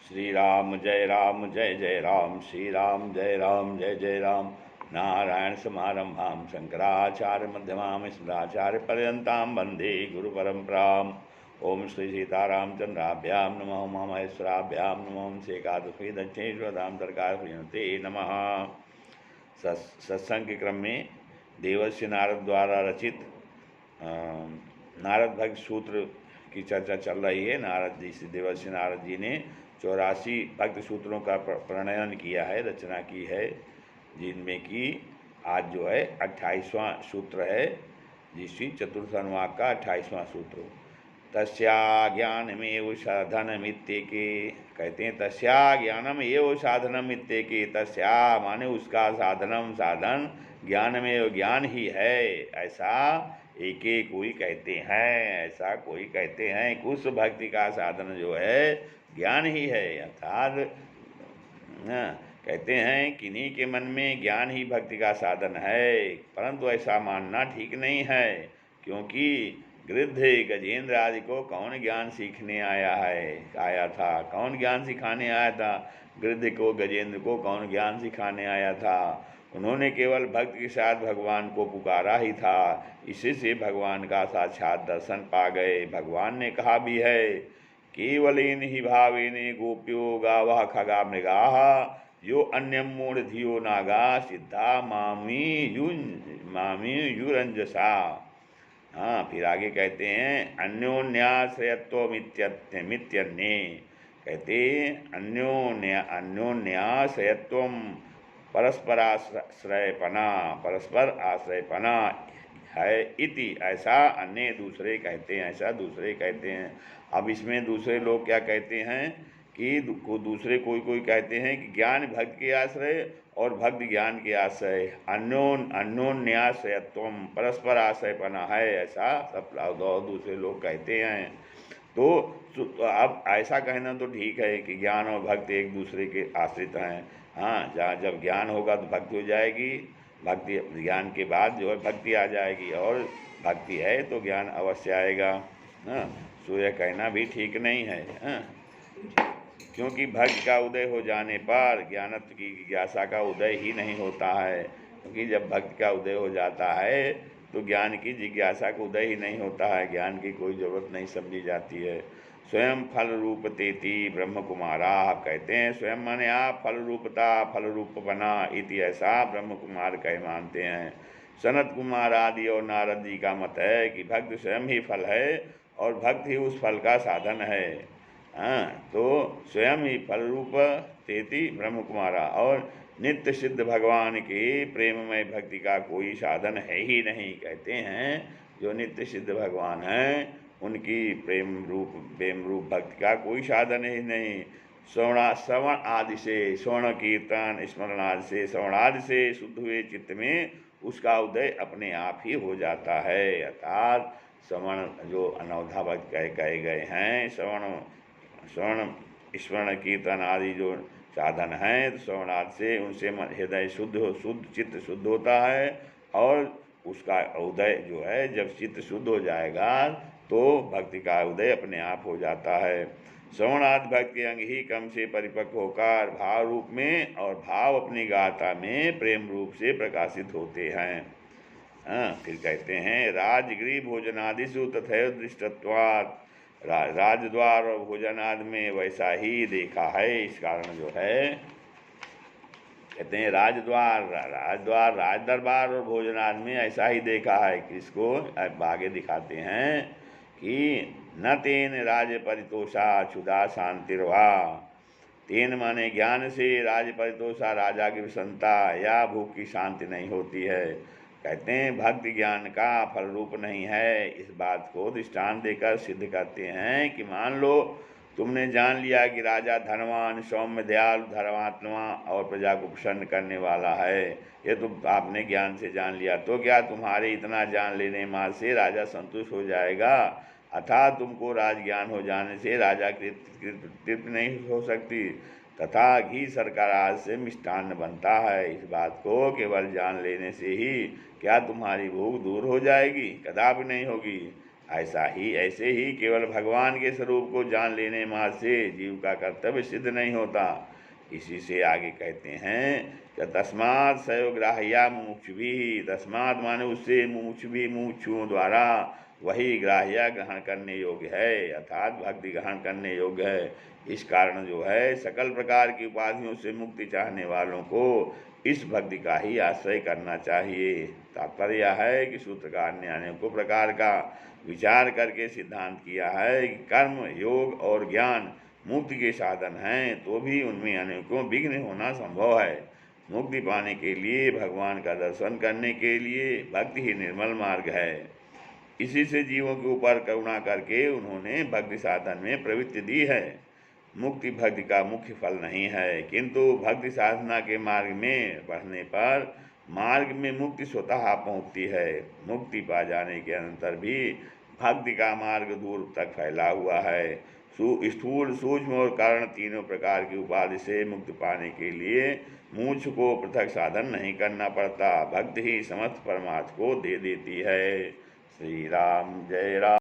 श्री राम जय जय राम, श्री राम जय जय राम। नारायण समारंभां शंकराचार्य मध्यमां अस्मदाचार्य पर्यन्तां वन्दे गुरुपरम्पराम्। ओम श्री सीतारामचंद्राभ्यां नमः, उमा महेश्वराभ्यां नमः, श्रीकादशी दक्षिणेश्वरधाम सरकार प्रियते नमः। सत्संग के क्रम में देवर्षि नारद द्वारा रचित नारद भक्त सूत्र की चर्चा चल रही है। नारद जी से देवर्षि नारद जी ने 84 भक्त सूत्रों का प्रणयन किया है, रचना की है, जिनमें कि आज जो है 28वां सूत्र है, जिसकी चतुर्थ अनुवाक का 28वां सूत्र। तस्या ज्ञानमेव साधनमित्येके, कहते हैं तस्या ज्ञानम एव साधनमित्येके। तस्या माने उसका, साधनम साधन, ज्ञानमेव ज्ञान ही है, ऐसा एक एक कोई कहते हैं। ऐसा कोई कहते हैं कि उस भक्ति का साधन जो है ज्ञान ही है, अर्थात कहते हैं किन्हीं के मन में ज्ञान ही भक्ति का साधन है, परंतु ऐसा मानना ठीक नहीं है, क्योंकि गृद्ध गजेंद्र आदि को कौन ज्ञान सीखने आया था, कौन ज्ञान सिखाने आया था? गृद्ध को, गजेंद्र को कौन ज्ञान सिखाने आया था? उन्होंने केवल भक्त के साथ भगवान को पुकारा ही था, इसी से भगवान का साक्षात दर्शन पा गए। भगवान ने कहा भी है, केवलेन ही भावेन गोप्यो गावः खगा मृगाः यो अन्यम मूढ़ धियो नागा सिद्धा मामी युरंजसा। हाँ, फिर आगे कहते हैं अन्योन्याश्रयत्व मित्यन्ये, कहते अन्योन्याश्रयत्व परस्पर आश्रयपना है इति, ऐसा अन्य दूसरे कहते हैं, ऐसा दूसरे कहते हैं। अब इसमें दूसरे लोग क्या कहते हैं कि दूसरे कोई कहते हैं कि ज्ञान भक्त के आश्रय और भक्त ज्ञान के आश्रय, अन्योन्याश्रयत्व परस्पर आश्रयपना है, ऐसा सब दूसरे लोग कहते हैं। तो अब ऐसा कहना तो ठीक है कि ज्ञान और भक्त एक दूसरे के आश्रित हैं। हाँ, जब ज्ञान होगा तो भक्ति हो जाएगी, भक्ति ज्ञान के बाद जो है भक्ति आ जाएगी, और भक्ति है तो ज्ञान अवश्य आएगा। हाँ, तो यह कहना भी ठीक नहीं है। हाँ, क्योंकि भक्त का उदय हो जाने पर ज्ञानत्व की जिज्ञासा का उदय ही नहीं होता है, क्योंकि जब भक्त का उदय हो जाता है तो ज्ञान की जिज्ञासा का उदय ही नहीं होता है, ज्ञान की कोई ज़रूरत नहीं समझी जाती है। स्वयं फल रूप तेति ब्रह्म कुमारा, कहते हैं स्वयं माने आप, फल रूपता, फल रूप बना इति, ऐसा ब्रह्म कुमार कह मानते हैं। सनत कुमार आदि और नारद जी का मत है कि भक्त स्वयं ही फल है और भक्त ही उस फल का साधन है। हाँ, तो स्वयं ही फल रूप तेति ब्रह्म कुमारा, और नित्य सिद्ध भगवान के प्रेममय भक्ति का कोई साधन है ही नहीं। कहते हैं जो नित्य सिद्ध भगवान हैं उनकी प्रेम रूप भक्ति का कोई साधन ही नहीं। श्रवण आदि से, श्रवण कीर्तन स्मरण आदि से, श्रवण आदि से शुद्ध हुए चित्त में उसका उदय अपने आप ही हो जाता है। अर्थात श्रवण जो अनवधा भक्त कहे गए हैं, श्रवण स्मरण कीर्तन आदि जो साधन हैं, तो श्रवण आदि से उनसे हृदय शुद्ध चित्त शुद्ध होता है, और उसका उदय जो है जब चित्त शुद्ध हो जाएगा तो भक्ति का उदय अपने आप हो जाता है। श्रवणादि भक्ति अंग ही क्रम से परिपक्व होकर भाव रूप में और भाव अपनी गाथा में प्रेम रूप से प्रकाशित होते हैं। फिर कहते हैं राजगृह भोजनादिषु तथैव दृष्टत्वात्, राजद्वार और भोजन आदि में वैसा ही देखा है। इस कारण जो है कहते हैं राज दरबार और भोजन आदि में ऐसा ही देखा है। किसको आगे दिखाते हैं कि न तेन राज परितोषा क्षुधा शांतिर्वा, तेन माने ज्ञान से राज परितोषा, राजा की प्रसन्नता या भूख की शांति नहीं होती है। कहते हैं भक्ति ज्ञान का फल रूप नहीं है। इस बात को दृष्टांत देकर सिद्ध करते हैं कि मान लो तुमने जान लिया कि राजा धनवान, सौम्य, दयालु, धर्मात्मा और प्रजा को प्रसन्न करने वाला है, ये तुम आपने ज्ञान से जान लिया, तो क्या तुम्हारे इतना जान लेने मात्र से राजा संतुष्ट हो जाएगा? अर्थात तुमको राजज्ञान हो जाने से राजा की तृप्ति नहीं हो सकती, तथा घी शर्करा से मिष्टान्न बनता है। इस बात को केवल जान लेने से ही क्या तुम्हारी भूख दूर हो जाएगी? कदापि नहीं होगी। ऐसे ही केवल भगवान के स्वरूप को जान लेने मात्र से जीव का कर्तव्य सिद्ध नहीं होता। इसी से आगे कहते हैं कि तस्मात् सयोग्राह्या मुमुक्षुभिः, तस्मात् माने उससे मुमुक्षुओं द्वारा वही ग्राह्य ग्रहण करने योग्य है, अर्थात भक्ति ग्रहण करने योग्य है। इस कारण जो है सकल प्रकार की उपाधियों से मुक्ति चाहने वालों को इस भक्ति का ही आश्रय करना चाहिए। तात्पर्य है कि सूत्रकार ने अनेकों प्रकार का विचार करके सिद्धांत किया है कि कर्म, योग और ज्ञान मुक्ति के साधन हैं, तो भी उनमें अनेकों विघ्न होना संभव है। मुक्ति पाने के लिए, भगवान का दर्शन करने के लिए भक्ति ही निर्मल मार्ग है। इसी से जीवों के ऊपर करुणा करके उन्होंने भक्ति साधन में प्रवृत्ति दी है। मुक्ति भक्ति का मुख्य फल नहीं है, किंतु भक्ति साधना के मार्ग में बढ़ने पर मार्ग में मुक्ति स्वतः पहुँचती है। मुक्ति पा जाने के अनंतर भी भक्ति का मार्ग दूर तक फैला हुआ है। स्थूल, सूक्ष्म और कारण तीनों प्रकार की उपाधि से मुक्ति पाने के लिए मूर्छ को पृथक साधन नहीं करना पड़ता, भक्ति ही समस्त परमार्थ को दे देती है। श्री राम, जय राम।